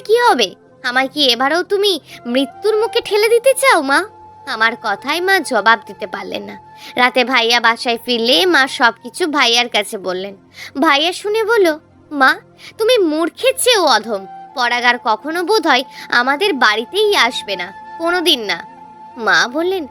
কি হবে? আমায় কি এবারেও তুমি মৃত্যুর মুখে ঠেলে দিতে চাও মা? আমার কথায় মা জবাব দিতে পারলেন না। রাতে ভাইয়া বাসায় ফিরলে মা সবকিছু ভাইয়ার কাছে বললেন। ভাইয়া শুনে বলল, মা, তুমি মূর্খের চেয়েও অধম। পরাগ আর কখনো বোধহয় আমাদের বাড়িতেই আসবে না, কোনোদিন না। মা বললেন,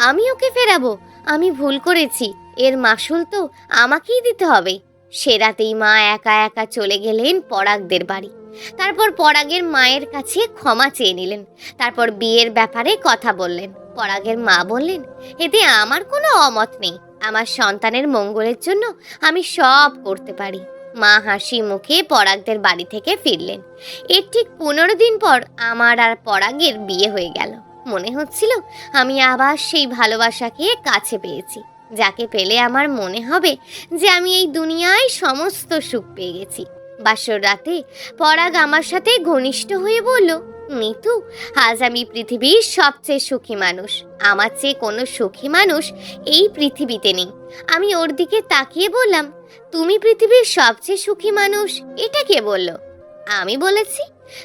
আমি ওকে ফেরাবো? আমি ভুল করেছি, এর মাসুল তো আমাকেই দিতে হবে। সে রাতেই মা একা একা চলে গেলেন পরাগদের বাড়ি। তারপর পরাগের মায়ের কাছে ক্ষমা চেয়ে নিলেন। তারপর বিয়ের ব্যাপারে কথা বললেন। পরাগের মা বললেন, এতে আমার কোনো অমত নেই। আমার সন্তানের মঙ্গলের জন্য আমি সব করতে পারি। মা হাসি মুখে পরাগদের বাড়ি থেকে ফিরলেন। এর ঠিক 15 দিন পর আমার আর পরাগের বিয়ে হয়ে গেল। মনে হচ্ছিল আমি আবার সেই ভালোবাসাকে কাছে পেয়েছি, যাকে পেলে আমার মনে হবে যে আমি এই দুনিয়ায় সমস্ত সুখ পেয়ে গেছি। বাসর রাতে পরাগ আমার সাথে ঘনিষ্ঠ হয়ে বলল, নিতু, আজ আমি পৃথিবীর সবচেয়ে সুখী মানুষ। আমার চেয়ে কোনো সুখী মানুষ এই পৃথিবীতে নেই। আমি ওর দিকে তাকিয়ে বললাম, তুমি পৃথিবীর সবচেয়ে সুখী মানুষ, এটা কে বলল? আমি বলেছি।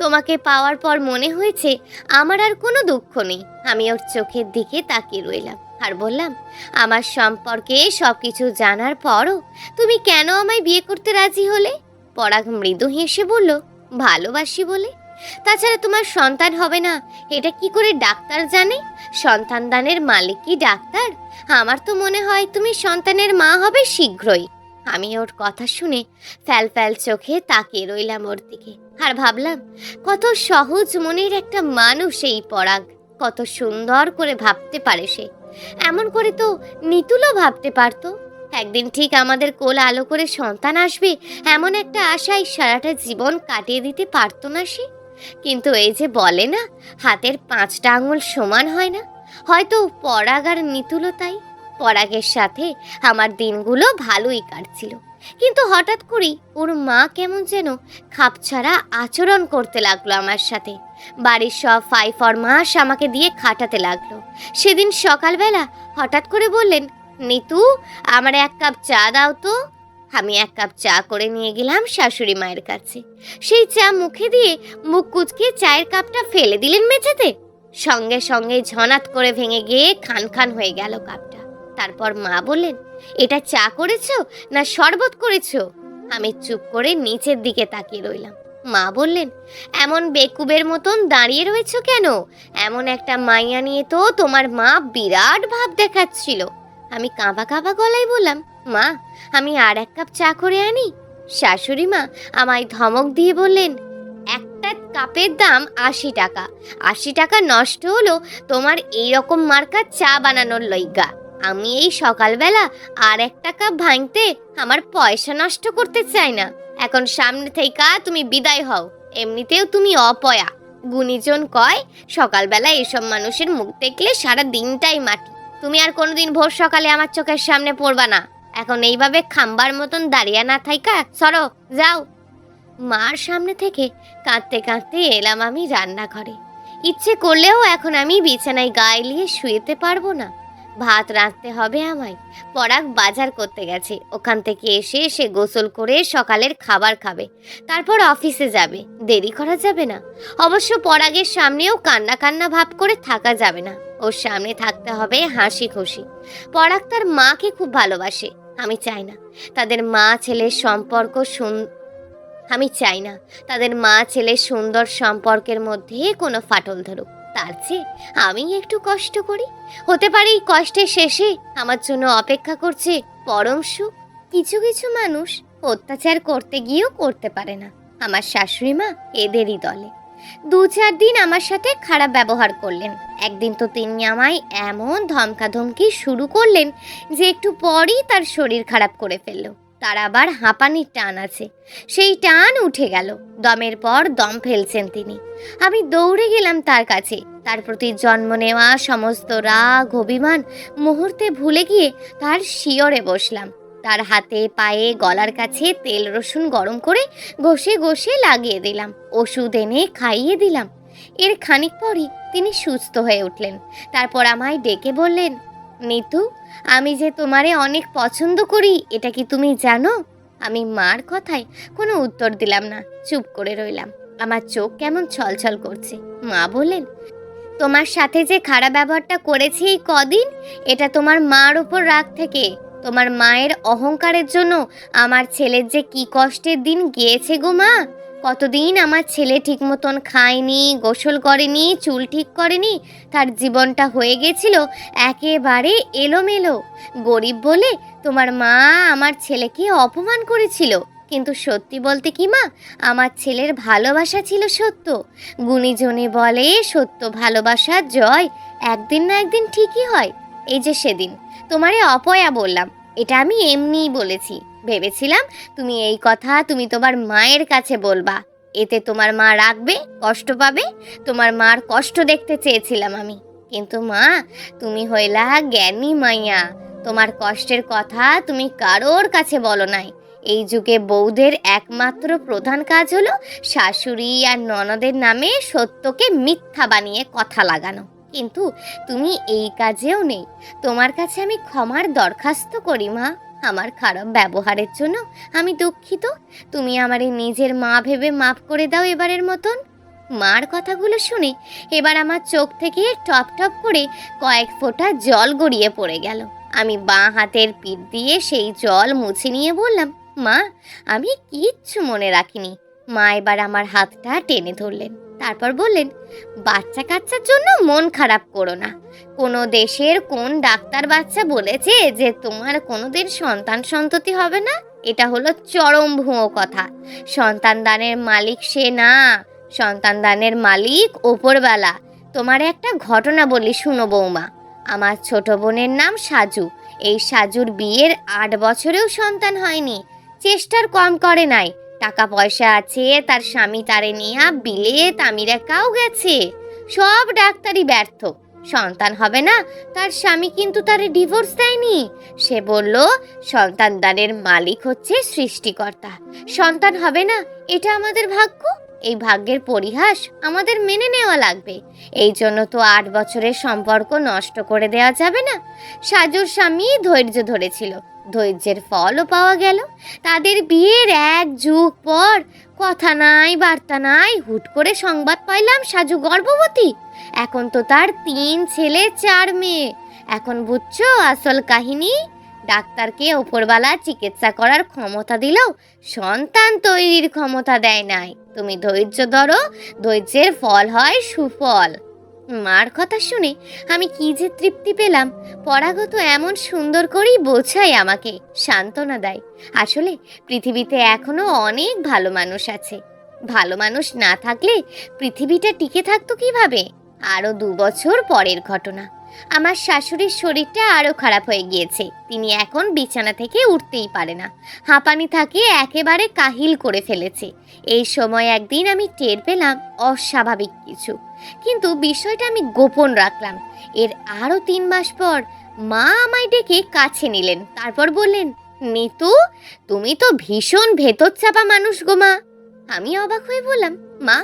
তোমাকে পাওয়ার পর মনে হয়েছে আমার আর কোনো দুঃখ নেই। আমি ওর চোখের দিকে তাকিয়ে রইলাম আর বললাম, আমার সম্পর্কে সবকিছু জানার পরও তুমি কেন আমায় বিয়ে করতে রাজি হলে? পরাগ মৃদু হেসে বলল, ভালোবাসি বলে। তাছাড়া তোমার সন্তান হবে না এটা কি করে ডাক্তার জানে? সন্তান দানের মালিক কি ডাক্তার? আমার তো মনে হয় তুমি সন্তানের মা হবে শীঘ্রই। আমি ওর কথা শুনে ফ্যাল ফ্যাল চোখে তাকিয়ে রইলাম ওর দিকে আর ভাবলাম, কত সহজ মনের একটা মানুষ এই পরাগ। কত সুন্দর করে ভাবতে পারে সে। এমন করে তো নিতুলও ভাবতে পারতো। একদিন ঠিক আমাদের কোল আলো করে সন্তান আসবে, এমন একটা আশায় সারাটা জীবন কাটিয়ে দিতে পারতো না সে? কিন্তু এই যে বলে না, হাতের 5টা আঙুল সমান হয় না, হয়তো পরাগ আর নিতুলও তাই। পরাগের সাথে আমার দিনগুলো ভালোই কাটছিল, কিন্তু হঠাৎ করেই ওর মা কেমন যেন খাপছাড়া আচরণ করতে লাগলো আমার সাথে। বাড়ির সব ফাই ফরমাস আমাকে দিয়ে খাটাতে লাগলো। সেদিন সকালবেলা হঠাৎ করে বললেন, নিতু, আমার 1 কাপ চা দাও তো। আমি 1 কাপ চা করে নিয়ে গেলাম শাশুড়ি মায়ের কাছে। সেই চা মুখে দিয়ে মুখ কুচকে চায়ের কাপটা ফেলে দিলেন মেঝেতে। সঙ্গে সঙ্গে ঝনাত করে ভেঙে গিয়ে খান খান হয়ে গেল কাপটা। তারপর মা বললেন, এটা চা করেছো না শরবত করেছো? আমি চুপ করে নিচের দিকে তাকিয়ে রইলাম। মা বললেন, এমন বেকুবের মতন দাঁড়িয়ে রয়েছো কেন? এমন একটা মাইয়া নিয়ে তো তোমার মা বিরাট ভাব দেখাচ্ছিল। আমি কাঁপা কাঁপা গলায় বললাম, মা, আমি আর 1 কাপ চা করে আনি? শাশুড়ি মা আমায় ধমক দিয়ে বললেন, একটা কাপের দাম 80 টাকা। 80 টাকা নষ্ট হলো তোমার এই রকম মার্কার চা বানানোর লইগা। আমি এই সকালবেলা আর 1 টাকা ভাঙতে আমার পয়সা নষ্ট করতে চাই না। এখন সামনে থেকে তুমি বিদায় হও। এমনিতেও তুমি অপয়া। গুণীজন কয়, সকালবেলা এসব মানুষের মুখ দেখলে সারা দিনটাই মাটি। তুমি আর কোনোদিন ভোর সকালে আমার চোখের সামনে পড়বা না। এখন এইভাবে খাম্বার মতন দাঁড়িয়ে না থাইকা সরো, যাও। মার সামনে থেকে কাঁদতে কাঁদতে এলাম আমি রান্নাঘরে। ইচ্ছে করলেও এখন আমি বিছানায় গা এলিয়ে শুয়েতে পারবো না। ভাত রাঁধতে হবে আমায়। পরাগ বাজার করতে গেছে, ওখান থেকে এসে সে গোসল করে সকালের খাবার খাবে, তারপর অফিসে যাবে। দেরি করা যাবে না। অবশ্য পরাগের সামনেও কান্না কান্না ভাব করে থাকা যাবে না। ওর সামনে থাকতে হবে হাসি খুশি। পরাগ তার মাকে খুব ভালোবাসে। আমি চাই না তাদের মা ছেলের সম্পর্ক আমি চাই না তাদের মা ছেলের সুন্দর সম্পর্কের মধ্যে কোনো ফাটল ধরুক। তার চেয়ে আমি একটু কষ্ট করি। হতে পারে এই কষ্টের শেষে আমার জন্য অপেক্ষা করছে পরম সুখ। কিছু কিছু মানুষ অত্যাচার করতে গিয়েও করতে পারে না। আমার শাশুড়ি মা এদেরই দলে। 2-4 দিন আমার সাথে খারাপ ব্যবহার করলেন। একদিন তো তিনি আমায় এমন ধমকাধমকি শুরু করলেন যে একটু পরই তার শরীর খারাপ করে ফেলল। তার আবার হাঁপানির টান আছে। সেই টান উঠে গেল। দমের পর দম ফেলছেন তিনি। আমি দৌড়ে গেলাম তার কাছে। তার প্রতি জন্ম নেওয়া সমস্ত রাগ অভিমান মুহূর্তে ভুলে গিয়ে তার শিয়রে বসলাম। তার হাতে পায়ে গলার কাছে তেল রসুন গরম করে ঘষে ঘষে লাগিয়ে দিলাম। ওষুধ এনে খাইয়ে দিলাম। এর খানিক পরই তিনি সুস্থ হয়ে উঠলেন। তারপর আমায় ডেকে বললেন, নিতু, আমি যে তোমারে অনেক পছন্দ করি এটা কি তুমি জানো? আমি মার কথায় কোনো উত্তর দিলাম না, চুপ করে রইলাম। আমার চোখ কেমন ছলছল করছে। মা বললেন, তোমার সাথে যে খারাপ ব্যবহারটা করেছি এই কদিন, এটা তোমার মার উপর রাগ থেকে। তোমার মায়ের অহংকারের জন্য আমার ছেলের যে কি কষ্টের দিন গিয়েছে গো মা। কতদিন আমার ছেলে ঠিক মতন খায়নি, গোসল করেনি, চুল ঠিক করেনি, তার জীবনটা হয়ে গেছিল একেবারে এলোমেলো। গরিব বলে তোমার মা আমার ছেলেকে অপমান করেছিল, কিন্তু সত্যি বলতে কি মা, আমার ছেলের ভালোবাসা ছিল সত্য। গুণীজনে বলে সত্য ভালোবাসার জয় একদিন না একদিন ঠিকই হয়। এই যে সেদিন তোমারে অপয়া বললাম, এটা আমি এমনিই বলেছি। ভেবেছিলাম তুমি এই কথা তুমি তোমার মায়ের কাছে বলবা, এতে তোমার মা রাখবে, কষ্ট পাবে। তোমার মার কষ্ট দেখতে চেয়েছিলাম আমি, কিন্তু মা তুমি হইলা জ্ঞানী মাইয়া। তোমার কষ্টের কথা তুমি কারোর কাছে বলো নাই। এই যুগে বউদের একমাত্র প্রধান কাজ হলো শাশুড়ি আর ননদের নামে সত্যকে মিথ্যা বানিয়ে কথা লাগানো, কিন্তু তুমি এই কাজেও নেই। তোমার কাছে আমি ক্ষমার দরখাস্ত করি মা, আমার খারাপ ব্যবহারের জন্য আমি দুঃখিত। তুমি আমারে নিজের মা ভেবে মাফ করে দাও এবারের মতন। মার কথাগুলো শুনে এবার আমার চোখ থেকে টপ টপ করে কয়েক ফোঁটা জল গড়িয়ে পড়ে গেল। আমি বাঁ হাতের পিঠ দিয়ে সেই জল মুছে নিয়ে বললাম, মা আমি কিচ্ছু মনে রাখিনি। মা এবার আমার হাতটা টেনে ধরলেন, তারপর বললেন, বাচ্চা কাচ্চার জন্য মন খারাপ করো না। কোনো দেশের কোন ডাক্তার বাচ্চা বলেছে যে তোমার কোনোদিন সন্তান সন্ততি হবে না? এটা হলো চরম ভুয়ো কথা। সন্তান দানের মালিক সে না, সন্তান দানের মালিক ওপরবেলা। তোমার একটা ঘটনা বলি শুনো বৌমা। আমার ছোট বোনের নাম সাজু। এই সাজুর বিয়ের 8 বছরেও সন্তান হয়নি। চেষ্টার কম করে নাই। টাকা পয়সা আছে, তার স্বামী তারে নিয়ে বিলেত আমেরিকাও গেছে। সব ডাক্তারই ব্যর্থ। সন্তান হবে না, তার স্বামী কিন্তু তারে ডিভোর্স দেয়নি। সে বলল সন্তান দানের মালিক হচ্ছে সৃষ্টিকর্তা। সন্তান হবে না, এটা আমাদের ভাগ্য। এই ভাগ্যের পরিহাস আমাদের মেনে নেওয়া লাগবে। এই জন্য তো 8 বছরের সম্পর্ক নষ্ট করে দেওয়া যাবে না। সাজুর স্বামী ধৈর্য ধরেছিল, ধৈর্যের ফলও পাওয়া গেল। তাদের বিয়ের 1 যুগ পর কথা নাই বার্তা নাই, হুট করে সংবাদ পাইলাম সাজু গর্ভবতী। এখন তো তার 3 ছেলে 4 মেয়ে। এখন বুঝছো আসল কাহিনী? ডাক্তারকে ওপরওয়ালা চিকিৎসা করার ক্ষমতা দিলেও সন্তান তৈরির ক্ষমতা দেয় নাই। তুমি ধৈর্য ধরো, ধৈর্যের ফল হয় সুফল। মার কথা শুনে আমি কি যে তৃপ্তি পেলাম। পরাগত এমন সুন্দর করেই বোঝায়, আমাকে সান্ত্বনা দেয়। আসলে পৃথিবীতে এখনো অনেক ভালো মানুষ আছে। ভালো মানুষ না থাকলে পৃথিবীটা টিকে থাকতো কিভাবে? আরো 2 বছর পরের ঘটনা। আমার শাশুড়ির শরীরটা আরো খারাপ হয়ে গিয়েছে। তিনি এখন বিছানা থেকে উঠতেই পারে না। হাঁপানি থাকে, একেবারে কাহিল করে ফেলেছে। এই সময় একদিন আমি টের পেলাম অস্বাভাবিক কিছু, কিন্তু বিষয়টা আমি গোপন রাখলাম। এর আরো 3 মাস পর মা আমায় ডেকে কাছে নিলেন, তারপর বললেন, নিতু তুমি তো ভীষণ ভেতর চাপা মানুষ গো মা। আমি অবাক হয়ে বললাম, মা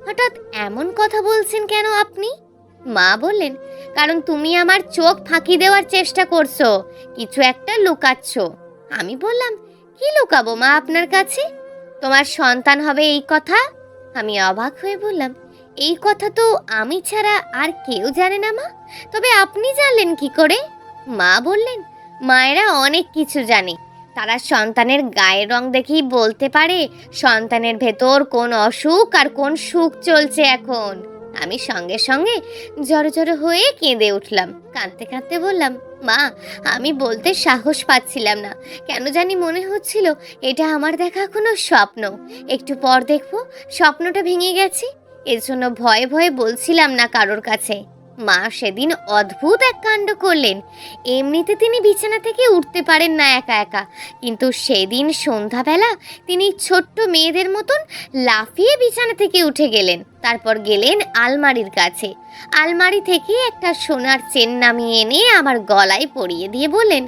হঠাৎ এমন কথা বলছেন কেন আপনি? মা বললেন, কারণ তুমি আমার চোখ ফাঁকি দেওয়ার চেষ্টা করছো, কিছু একটা লুকাচ্ছ। আমি বললাম, কি লুকাবো মা আপনার কাছে? তোমার সন্তান হবে এই কথা। আমি অবাক হয়ে বললাম, এই কথা তো আমি ছাড়া আর কেউ জানে না মা, তবে আপনি জানলেন কি করে? মা বললেন, মায়েরা অনেক কিছু জানে। তারা সন্তানের গায়ের রং দেখেই বলতে পারে সন্তানের ভেতর কোন অসুখ আর কোন সুখ চলছে এখন। আমি সঙ্গে সঙ্গে জড়ো হয়ে কেঁদে উঠলাম। কাঁদতে কাঁদতে বললাম, মা আমি বলতে সাহস পাচ্ছিলাম না। কেন জানি মনে হচ্ছিল এটা আমার দেখা কোনো স্বপ্ন। একটু পর দেখবো স্বপ্নটা ভেঙে গেছে। এর জন্য ভয়ে ভয়ে বলছিলাম না কারোর কাছে। মা সেদিন অদ্ভুত এক কাণ্ড করলেন। এমনিতে তিনি বিছানা থেকে উঠতে পারেন না একা একা, কিন্তু সেদিন সন্ধ্যাবেলা তিনি ছোট্ট মেয়েদের মতন লাফিয়ে বিছানা থেকে উঠে গেলেন। তারপর গেলেন আলমারির কাছে। আলমারি থেকে একটা সোনার চেন নামিয়ে এনে আমার গলায় পরিয়ে দিয়ে বললেন,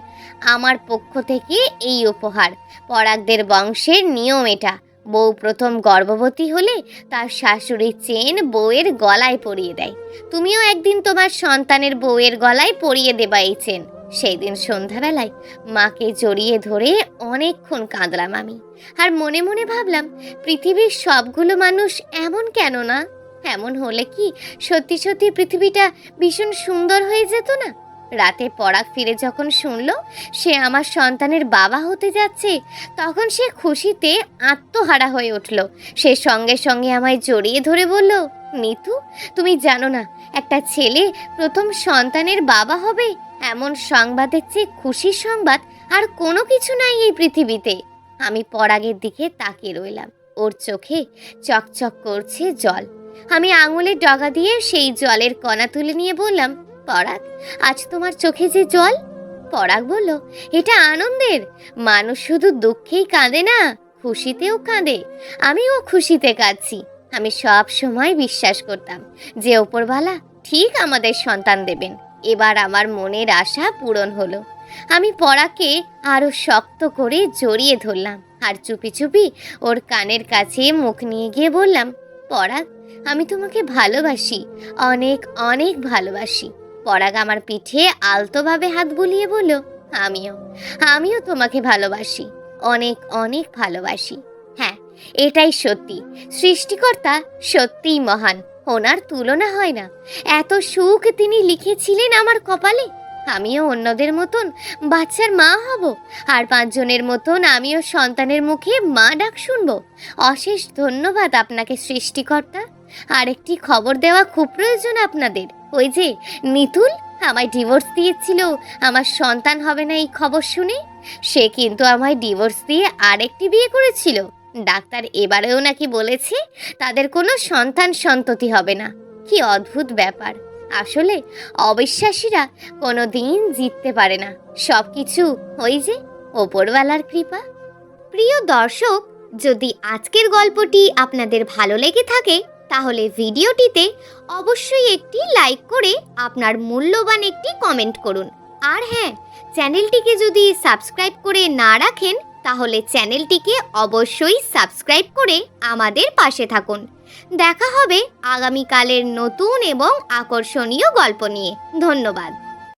আমার পক্ষ থেকে এই উপহার। পরাগদের বংশের নিয়ম এটা। বউ প্রথম গর্ভবতী হলে তার শাশুড়ির চেন বউয়ের গলায় পরিয়ে দেয়। তুমিও একদিন তোমার সন্তানের বউয়ের গলায় পরিয়ে দেবা এই চেন। সেই দিন সন্ধ্যাবেলায় মাকে জড়িয়ে ধরে অনেকক্ষণ কাঁদলাম আমি। আর মনে মনে ভাবলাম, পৃথিবীর সবগুলো মানুষ এমন কেন না? এমন হলে কি সত্যি সত্যি পৃথিবীটা ভীষণ সুন্দর হয়ে যেত না? রাতে পরাগ ফিরে যখন শুনল সে আমার সন্তানের বাবা হতে যাচ্ছে, তখন সে খুশিতে আত্মহারা হয়ে উঠল। সে সঙ্গে সঙ্গে আমায় জড়িয়ে ধরে বলল, নিতু, তুমি জানো না, একটা ছেলে প্রথম সন্তানের বাবা হবে, এমন সংবাদের চেয়ে খুশির সংবাদ আর কোনো কিছু নাই এই পৃথিবীতে। আমি পরাগের দিকে তাকিয়ে রইলাম। ওর চোখে চকচক করছে জল। আমি আঙুলের ডগা দিয়ে সেই জলের কণা তুলে নিয়ে বললাম, পরাগ, আজ তোমার চোখে যে জল। পরাগ বলল, এটা আনন্দের। মানুষ শুধু দুঃখেই কাঁদে না, খুশিতেও কাঁদে। আমিও খুশিতে কাঁদছি। আমি সব সময় বিশ্বাস করতাম যে ওপরওয়ালা ঠিক আমাদের সন্তান দেবেন। এবার আমার মনের আশা পূরণ হলো। আমি পরাগকে আরো শক্ত করে জড়িয়ে ধরলাম আর চুপি চুপি ওর কানের কাছে মুখ নিয়ে গিয়ে বললাম, পরাগ, আমি তোমাকে ভালোবাসি, অনেক অনেক ভালোবাসি। পরাগ আমার পিঠে আলতোভাবে হাত বুলিয়ে বলল, আমিও আমিও তোমাকে ভালোবাসি, অনেক অনেক ভালোবাসি। হ্যাঁ, এটাই সত্যি। সৃষ্টিকর্তা সত্যিই মহান, ওনার তুলনা হয় না। এত সুখ তিনি লিখেছিলেন আমার কপালে। আমিও অন্যদের মতন বাচ্চার মা হব, আর 5 জনের মতন আমিও সন্তানের মুখে মা ডাক শুনবো। অশেষ ধন্যবাদ আপনাকে সৃষ্টিকর্তা। আরেকটি খবর দেওয়া খুব প্রয়োজন আপনাদের। ওই যে নিতুল আমায় ডিভোর্স দিয়েছিল আমার সন্তান হবে না এই খবর শুনে, সে কিন্তু আমায় ডিভোর্স দিয়ে আরেকটি বিয়ে করেছিল। ডাক্তার এবারেও নাকি বলেছে তাদের কোনো সন্তান সন্ততি হবে না। কি অদ্ভুত ব্যাপার! আসলে অবিশ্বাসীরা কোনো দিন জিততে পারে না। সব কিছু ওই যে ওপরওয়ালার কৃপা। প্রিয় দর্শক, যদি আজকের গল্পটি আপনাদের ভালো লেগে থাকে তাহলে ভিডিওটিতে অবশ্যই একটি লাইক করে আপনার মূল্যবান একটি কমেন্ট করুন। আর হ্যাঁ, চ্যানেলটিকে যদি সাবস্ক্রাইব করে না রাখেন তাহলে চ্যানেলটিকে অবশ্যই সাবস্ক্রাইব করে আমাদের পাশে থাকুন। দেখা হবে আগামীকালের নতুন এবং আকর্ষণীয় গল্প নিয়ে। ধন্যবাদ।